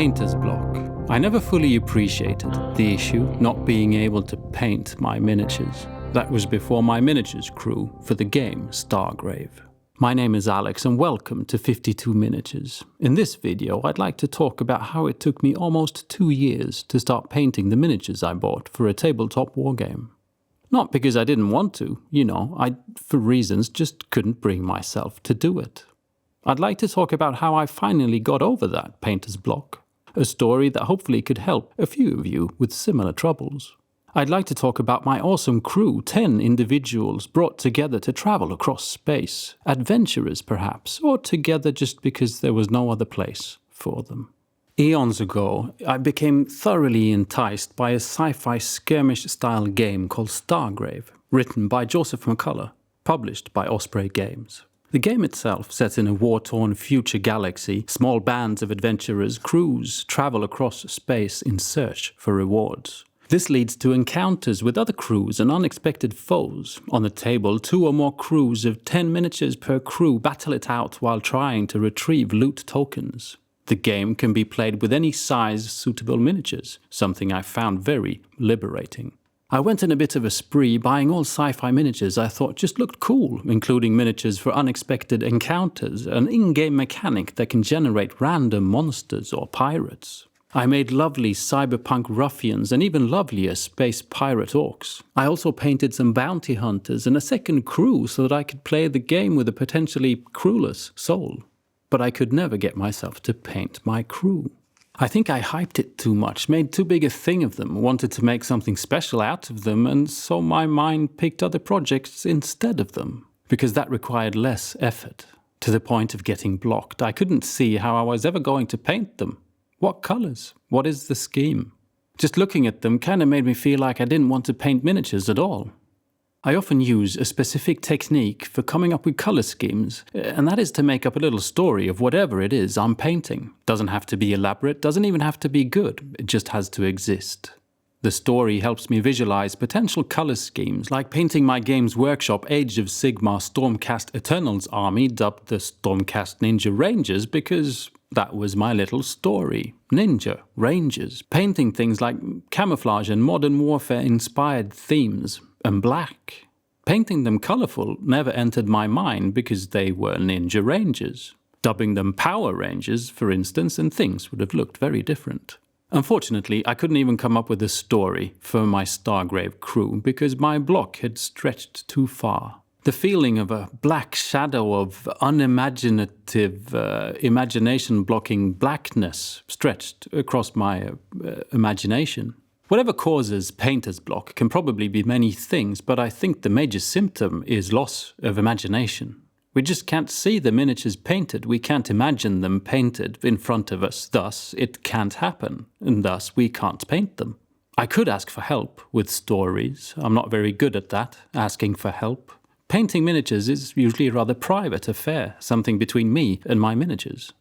Painter's block. I never fully appreciated the issue not being able to paint my miniatures. That was before my miniatures crew for the game Stargrave. My name is Alex and welcome to 52 Miniatures. In this video I'd like to talk about how it took me almost 2 years to start painting the miniatures I bought for a tabletop wargame. Not because I didn't want to, I, for reasons, just couldn't bring myself to do it. I'd like to talk about how I finally got over that painter's block. A story that hopefully could help a few of you with similar troubles. I'd like to talk about my awesome crew, 10 individuals brought together to travel across space. Adventurers perhaps, or together just because there was no other place for them. Eons ago, I became thoroughly enticed by a sci-fi skirmish-style game called Stargrave, written by Joseph McCullough, published by Osprey Games. The game itself, set in a war-torn future galaxy, small bands of adventurers' crews travel across space in search for rewards. This leads to encounters with other crews and unexpected foes. On the table, 2 or more crews of 10 miniatures per crew battle it out while trying to retrieve loot tokens. The game can be played with any size suitable miniatures, something I found very liberating. I went on a bit of a spree buying all sci-fi miniatures I thought just looked cool, including miniatures for unexpected encounters, an in-game mechanic that can generate random monsters or pirates. I made lovely cyberpunk ruffians and even lovelier space pirate orcs. I also painted some bounty hunters and a second crew so that I could play the game with a potentially crewless soul. But I could never get myself to paint my crew. I think I hyped it too much, made too big a thing of them, wanted to make something special out of them, and so my mind picked other projects instead of them, because that required less effort. To the point of getting blocked, I couldn't see how I was ever going to paint them. What colours? What is the scheme? Just looking at them kind of made me feel like I didn't want to paint miniatures at all. I often use a specific technique for coming up with colour schemes, and that is to make up a little story of whatever it is I'm painting. Doesn't have to be elaborate, doesn't even have to be good, it just has to exist. The story helps me visualize potential colour schemes, like painting my Games Workshop Age of Sigmar Stormcast Eternals army dubbed the Stormcast Ninja Rangers because that was my little story. Ninja, Rangers, painting things like camouflage and modern warfare inspired themes. And black. Painting them colourful never entered my mind because they were Ninja Rangers. Dubbing them Power Rangers, for instance, and things would have looked very different. Unfortunately, I couldn't even come up with a story for my Stargrave crew because my block had stretched too far. The feeling of a black shadow of unimaginative, imagination-blocking blackness stretched across my imagination. Whatever causes painter's block can probably be many things, but I think the major symptom is loss of imagination. We just can't see the miniatures painted, we can't imagine them painted in front of us, thus it can't happen, and thus we can't paint them. I could ask for help with stories, I'm not very good at that, asking for help. Painting miniatures is usually a rather private affair, something between me and my miniatures.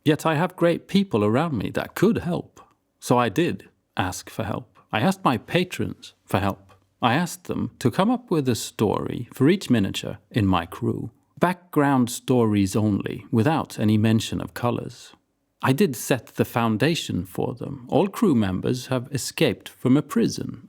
Yet I have great people around me that could help, so I did ask for help. I asked my patrons for help. I asked them to come up with a story for each miniature in my crew. Background stories only, without any mention of colours. I did set the foundation for them. All crew members have escaped from a prison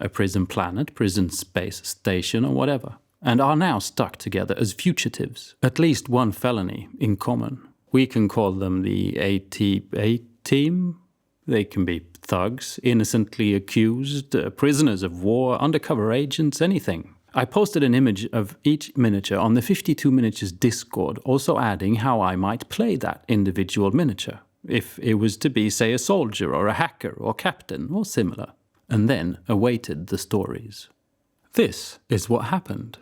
planet, prison space station or whatever, and are now stuck together as fugitives. At least one felony in common. We can call them the A team. They can be thugs, innocently accused, prisoners of war, undercover agents, anything. I posted an image of each miniature on the 52 Miniatures Discord, also adding how I might play that individual miniature, if it was to be, say, a soldier or a hacker or captain or similar, and then awaited the stories. This is what happened.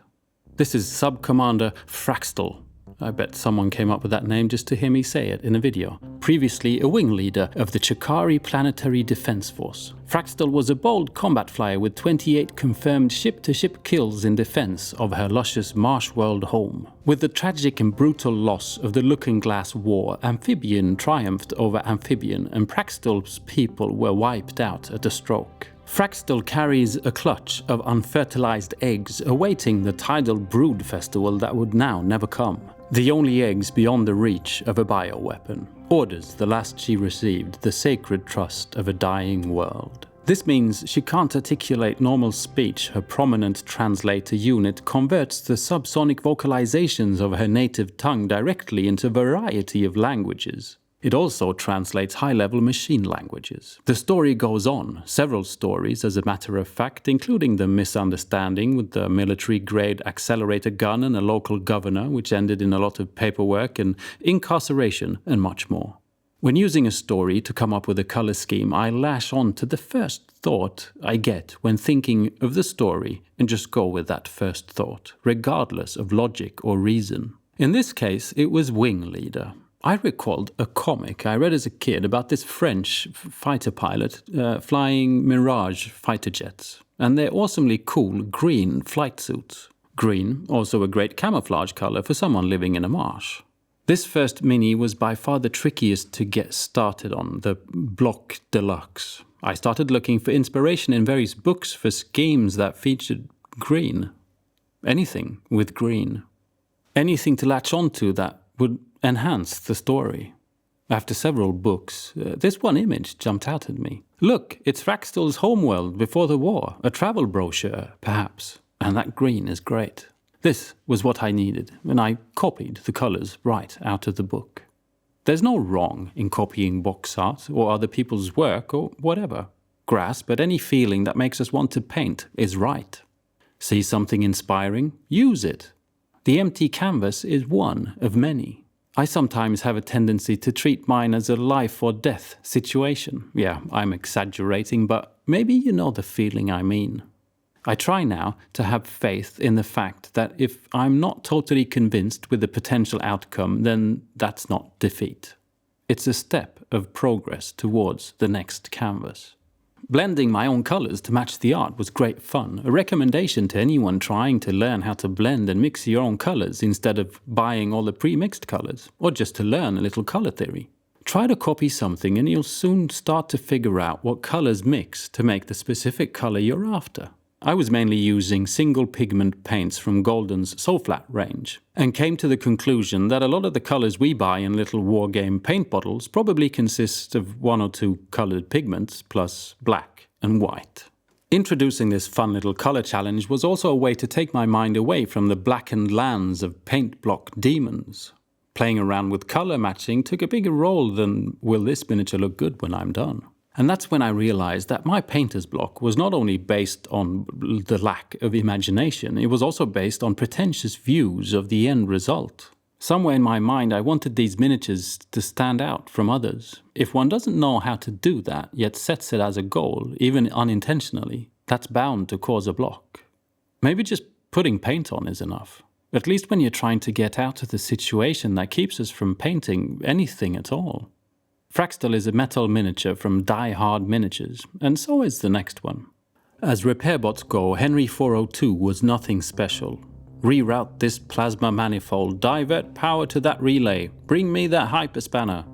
This is Sub-Commander Fraxel. I bet someone came up with that name just to hear me say it in a video. Previously a wing leader of the Chakari Planetary Defense Force. Fraxel was a bold combat flyer with 28 confirmed ship-to-ship kills in defense of her luscious marsh world home. With the tragic and brutal loss of the Looking Glass War, Amphibian triumphed over Amphibian and Fraxel's people were wiped out at a stroke. Fraxel carries a clutch of unfertilized eggs awaiting the tidal brood festival that would now never come. The only eggs beyond the reach of a bioweapon. Orders the last she received, the sacred trust of a dying world. This means she can't articulate normal speech. Her prominent translator unit converts the subsonic vocalizations of her native tongue directly into a variety of languages. It also translates high-level machine languages. The story goes on, several stories as a matter of fact, including the misunderstanding with the military-grade accelerator gun and a local governor, which ended in a lot of paperwork and incarceration and much more. When using a story to come up with a color scheme, I lash on to the first thought I get when thinking of the story and just go with that first thought, regardless of logic or reason. In this case, it was Wing Leader. I recalled a comic I read as a kid about this French fighter pilot flying Mirage fighter jets and their awesomely cool green flight suits. Green, also a great camouflage color for someone living in a marsh. This first mini was by far the trickiest to get started on, the Block Deluxe. I started looking for inspiration in various books for schemes that featured green. Anything with green. Anything to latch onto that would enhance the story. After several books, this one image jumped out at me. Look, it's Fraxel's homeworld before the war, a travel brochure, perhaps, and that green is great. This was what I needed, and I copied the colors right out of the book. There's no wrong in copying box art or other people's work or whatever. Grasp at any feeling that makes us want to paint is right. See something inspiring? Use it. The empty canvas is one of many. I sometimes have a tendency to treat mine as a life or death situation. Yeah, I'm exaggerating, but maybe you know the feeling I mean. I try now to have faith in the fact that if I'm not totally convinced with the potential outcome, then that's not defeat. It's a step of progress towards the next canvas. Blending my own colors to match the art was great fun, a recommendation to anyone trying to learn how to blend and mix your own colors instead of buying all the pre-mixed colors, or just to learn a little color theory. Try to copy something and you'll soon start to figure out what colors mix to make the specific color you're after. I was mainly using single pigment paints from Golden's Soul Flat range, and came to the conclusion that a lot of the colors we buy in little wargame paint bottles probably consist of one or two colored pigments plus black and white. Introducing this fun little color challenge was also a way to take my mind away from the blackened lands of paint block demons. Playing around with color matching took a bigger role than will this miniature look good when I'm done. And that's when I realized that my painter's block was not only based on the lack of imagination, it was also based on pretentious views of the end result. Somewhere in my mind I wanted these miniatures to stand out from others. If one doesn't know how to do that, yet sets it as a goal, even unintentionally, that's bound to cause a block. Maybe just putting paint on is enough. At least when you're trying to get out of the situation that keeps us from painting anything at all. Fraxel is a metal miniature from Die Hard Miniatures, and so is the next one. As repair bots go, Henry 402 was nothing special. Reroute this plasma manifold, divert power to that relay, bring me that hyperspanner.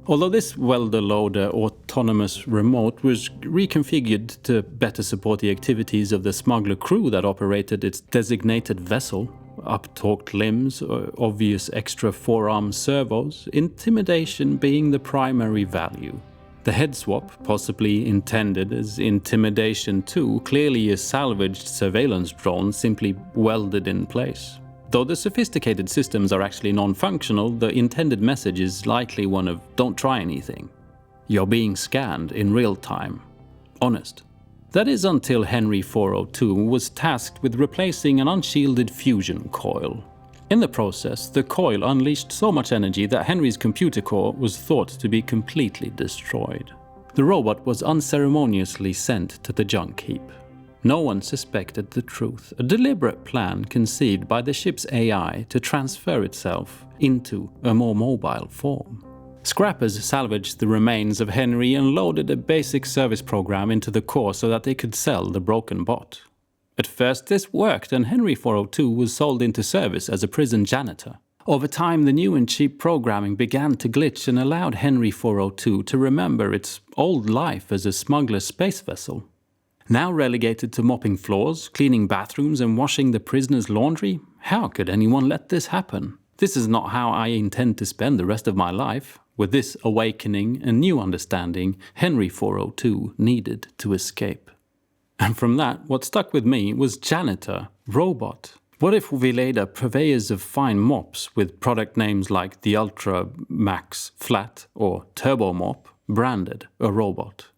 Although this welder-loader autonomous remote was reconfigured to better support the activities of the smuggler crew that operated its designated vessel, up-torqued limbs, obvious extra forearm servos, intimidation being the primary value. The head swap, possibly intended as intimidation too, clearly a salvaged surveillance drone simply welded in place. Though the sophisticated systems are actually non-functional, the intended message is likely one of "don't try anything. You're being scanned in real time." Honest. That is until Henry 402 was tasked with replacing an unshielded fusion coil. In the process, the coil unleashed so much energy that Henry's computer core was thought to be completely destroyed. The robot was unceremoniously sent to the junk heap. No one suspected the truth, a deliberate plan conceived by the ship's AI to transfer itself into a more mobile form. Scrappers salvaged the remains of Henry and loaded a basic service program into the core so that they could sell the broken bot. At first this worked and Henry 402 was sold into service as a prison janitor. Over time the new and cheap programming began to glitch and allowed Henry 402 to remember its old life as a smuggler's space vessel. Now relegated to mopping floors, cleaning bathrooms and washing the prisoners' laundry, how could anyone let this happen? This is not how I intend to spend the rest of my life. With this awakening and new understanding, Henry 402 needed to escape. And from that, what stuck with me was janitor, robot. What if we later purveyors of fine mops with product names like the Ultra Max Flat or Turbo Mop branded a robot?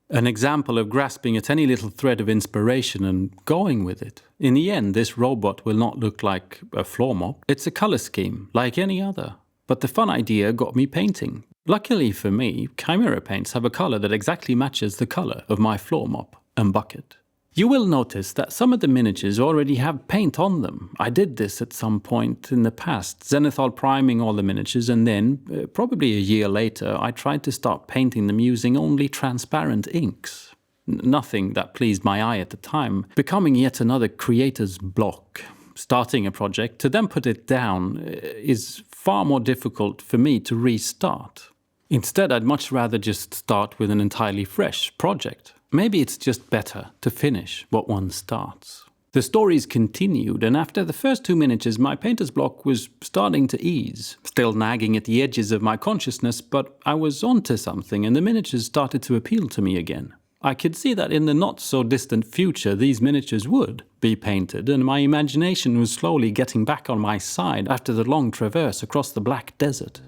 An example of grasping at any little thread of inspiration and going with it. In the end, this robot will not look like a floor mop. It's a color scheme, like any other. But the fun idea got me painting. Luckily for me, Chimera paints have a color that exactly matches the color of my floor mop and bucket. You will notice that some of the miniatures already have paint on them. I did this at some point in the past, zenithal priming all the miniatures, and then, probably a year later, I tried to start painting them using only transparent inks. Nothing that pleased my eye at the time, becoming yet another creator's block. Starting a project, to then put it down, is far more difficult for me to restart. Instead, I'd much rather just start with an entirely fresh project. Maybe it's just better to finish what one starts. The stories continued, and after the first 2 miniatures, my painter's block was starting to ease. Still nagging at the edges of my consciousness, but I was onto something, and the miniatures started to appeal to me again. I could see that in the not-so-distant future, these miniatures would be painted, and my imagination was slowly getting back on my side after the long traverse across the Black Desert.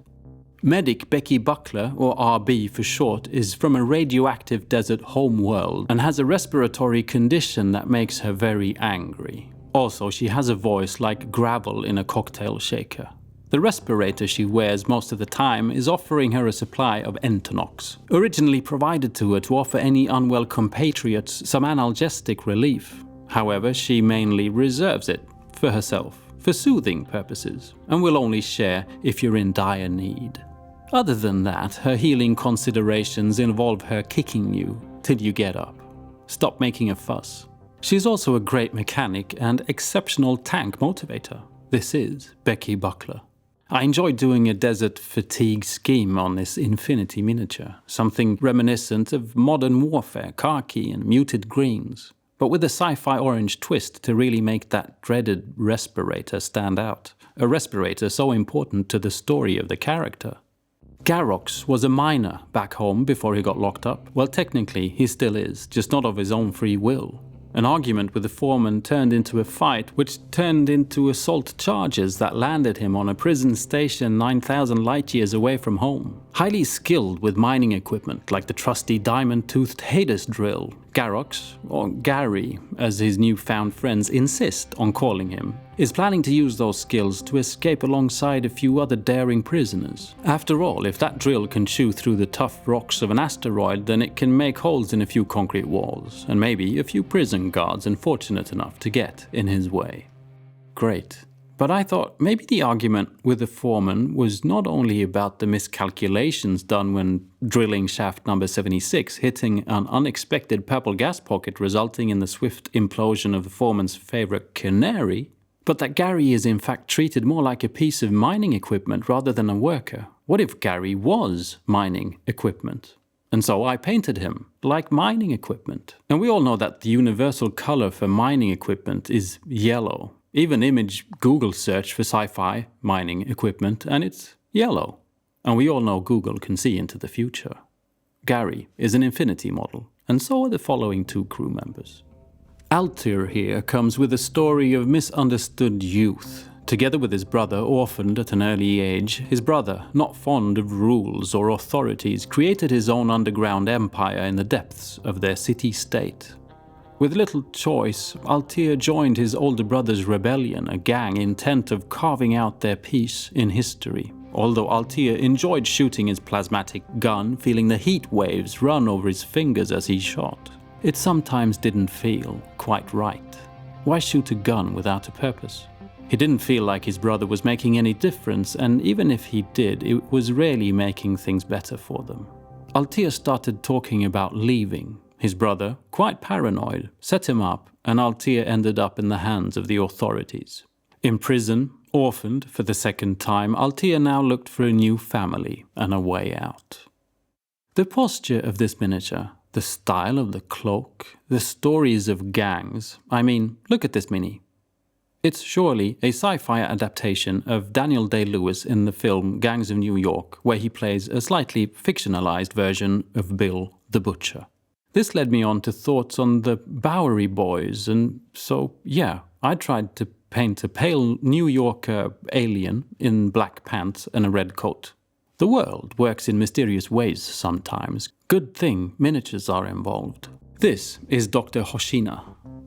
Medic Becky Buckler, or RB for short, is from a radioactive desert home world and has a respiratory condition that makes her very angry. Also, she has a voice like gravel in a cocktail shaker. The respirator she wears most of the time is offering her a supply of Entonox, originally provided to her to offer any unwell compatriots some analgesic relief. However, she mainly reserves it for herself, for soothing purposes, and will only share if you're in dire need. Other than that, her healing considerations involve her kicking you till you get up. Stop making a fuss. She's also a great mechanic and exceptional tank motivator. This is Becky Buckler. I enjoyed doing a desert fatigue scheme on this Infinity miniature, something reminiscent of modern warfare, khaki and muted greens, but with a sci-fi orange twist to really make that dreaded respirator stand out. A respirator so important to the story of the character. Garrox was a miner back home before he got locked up. Well, technically, he still is, just not of his own free will. An argument with the foreman turned into a fight, which turned into assault charges that landed him on a prison station 9,000 light years away from home. Highly skilled with mining equipment like the trusty diamond-toothed Hades drill, Garrox, or Gary as his newfound friends insist on calling him, is planning to use those skills to escape alongside a few other daring prisoners. After all, if that drill can chew through the tough rocks of an asteroid, then it can make holes in a few concrete walls, and maybe a few prison guards unfortunate enough to get in his way. Great. But I thought maybe the argument with the foreman was not only about the miscalculations done when drilling shaft number 76, hitting an unexpected purple gas pocket resulting in the swift implosion of the foreman's favorite canary, but that Gary is in fact treated more like a piece of mining equipment rather than a worker. What if Gary was mining equipment? And so I painted him like mining equipment. And we all know that the universal color for mining equipment is yellow. Even image Google search for sci-fi mining equipment and it's yellow. And we all know Google can see into the future. Gary is an Infinity model, and so are the following 2 crew members. Altea here comes with a story of misunderstood youth. Together with his brother, orphaned at an early age, his brother, not fond of rules or authorities, created his own underground empire in the depths of their city-state. With little choice, Altea joined his older brother's rebellion, a gang intent of carving out their piece in history. Although Altea enjoyed shooting his plasmatic gun, feeling the heat waves run over his fingers as he shot, it sometimes didn't feel quite right. Why shoot a gun without a purpose? He didn't feel like his brother was making any difference, and even if he did, it was rarely making things better for them. Altea started talking about leaving. His brother, quite paranoid, set him up, and Altea ended up in the hands of the authorities. In prison, orphaned for the second time, Altea now looked for a new family and a way out. The posture of this miniature, the style of the cloak, the stories of gangs, I mean, look at this mini. It's surely a sci-fi adaptation of Daniel Day-Lewis in the film Gangs of New York, where he plays a slightly fictionalized version of Bill the Butcher. This led me on to thoughts on the Bowery Boys, and so, yeah, I tried to paint a pale New Yorker alien in black pants and a red coat. The world works in mysterious ways sometimes. Good thing miniatures are involved. This is Dr. Hoshina.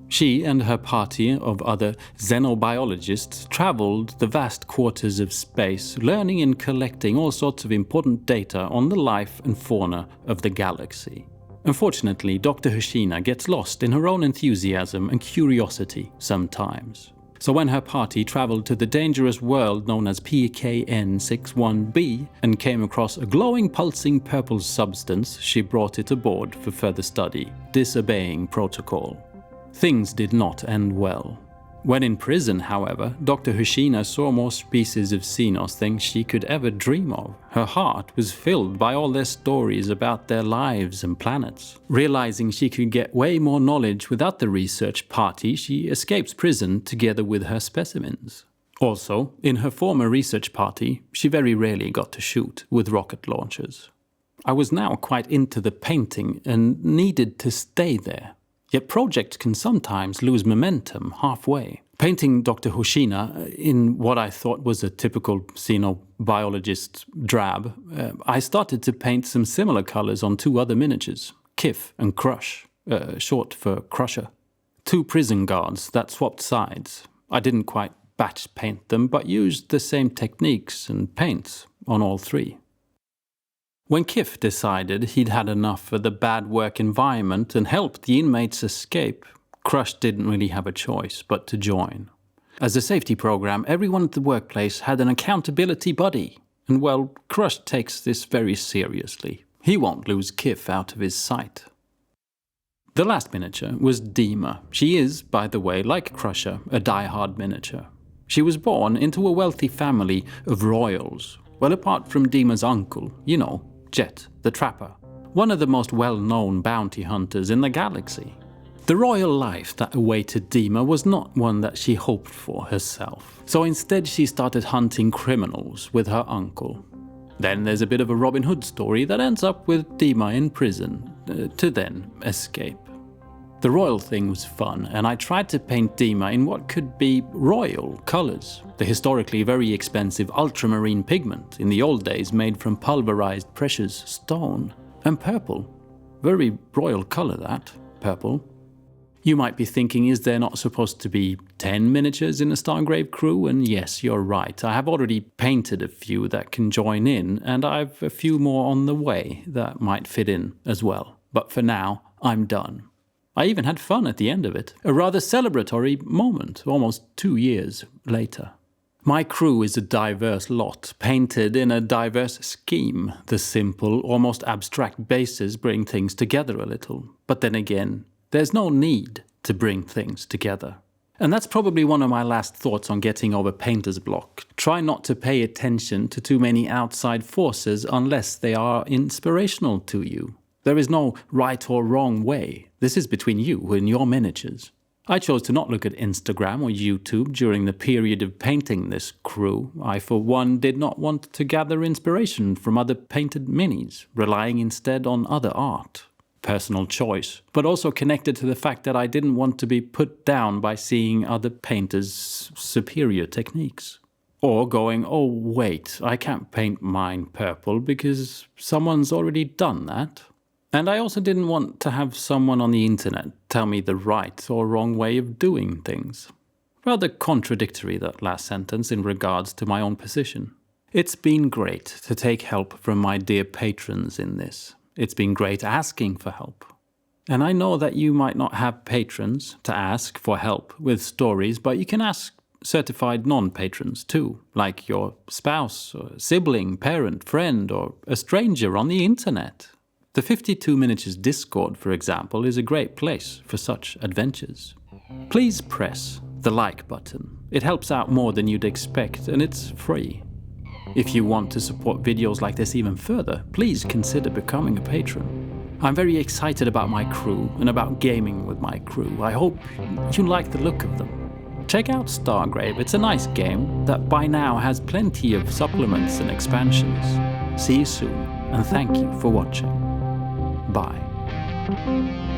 She and her party of other xenobiologists traveled the vast quarters of space, learning and collecting all sorts of important data on the life and fauna of the galaxy. Unfortunately, Dr. Hoshina gets lost in her own enthusiasm and curiosity sometimes. So when her party traveled to the dangerous world known as PKN-61b and came across a glowing pulsing purple substance, she brought it aboard for further study, disobeying protocol. Things did not end well. When in prison, however, Dr. Hoshina saw more species of Xenos than she could ever dream of. Her heart was filled by all their stories about their lives and planets. Realizing she could get way more knowledge without the research party, she escapes prison together with her specimens. Also, in her former research party, she very rarely got to shoot with rocket launchers. I was now quite into the painting and needed to stay there. Yet projects can sometimes lose momentum halfway. Painting Dr. Hoshina in what I thought was a typical xenobiologist drab, I started to paint some similar colors on two other miniatures, Kif and Crush, short for Crusher. Two prison guards that swapped sides. I didn't quite batch paint them, but used the same techniques and paints on all three. When Kif decided he'd had enough of the bad work environment and helped the inmates escape, Crush didn't really have a choice but to join. As a safety program, everyone at the workplace had an accountability buddy. And well, Crush takes this very seriously. He won't lose Kif out of his sight. The last miniature was Dima. She is, by the way, like Crusher, a die-hard miniature. She was born into a wealthy family of royals. Well, apart from Dima's uncle, you know, Jet, the Trapper, one of the most well-known bounty hunters in the galaxy. The royal life that awaited Dima was not one that she hoped for herself, so instead she started hunting criminals with her uncle. Then there's a bit of a Robin Hood story that ends up with Dima in prison, to then escape. The royal thing was fun, and I tried to paint Dima in what could be royal colors. The historically very expensive ultramarine pigment, in the old days made from pulverized precious stone. And purple. Very royal color that, purple. You might be thinking, is there not supposed to be 10 miniatures in a Stargrave crew? And yes, you're right. I have already painted a few that can join in, and I've a few more on the way that might fit in as well. But for now, I'm done. I even had fun at the end of it, a rather celebratory moment, almost 2 years later. My crew is a diverse lot, painted in a diverse scheme. The simple, almost abstract bases bring things together a little. But then again, there's no need to bring things together. And that's probably one of my last thoughts on getting over painter's block. Try not to pay attention to too many outside forces unless they are inspirational to you. There is no right or wrong way. This is between you and your miniatures. I chose to not look at Instagram or YouTube during the period of painting this crew. I, for one, did not want to gather inspiration from other painted minis, relying instead on other art. Personal choice, but also connected to the fact that I didn't want to be put down by seeing other painters' superior techniques. Or going, oh wait, I can't paint mine purple because someone's already done that. And I also didn't want to have someone on the internet tell me the right or wrong way of doing things. Rather contradictory, that last sentence, in regards to my own position. It's been great to take help from my dear patrons in this. It's been great asking for help. And I know that you might not have patrons to ask for help with stories, but you can ask certified non-patrons too, like your spouse, or sibling, parent, friend, or a stranger on the internet. The 52 Miniatures Discord, for example, is a great place for such adventures. Please press the like button. It helps out more than you'd expect, and it's free. If you want to support videos like this even further, please consider becoming a patron. I'm very excited about my crew and about gaming with my crew. I hope you like the look of them. Check out Stargrave, it's a nice game that by now has plenty of supplements and expansions. See you soon, and thank you for watching. Bye.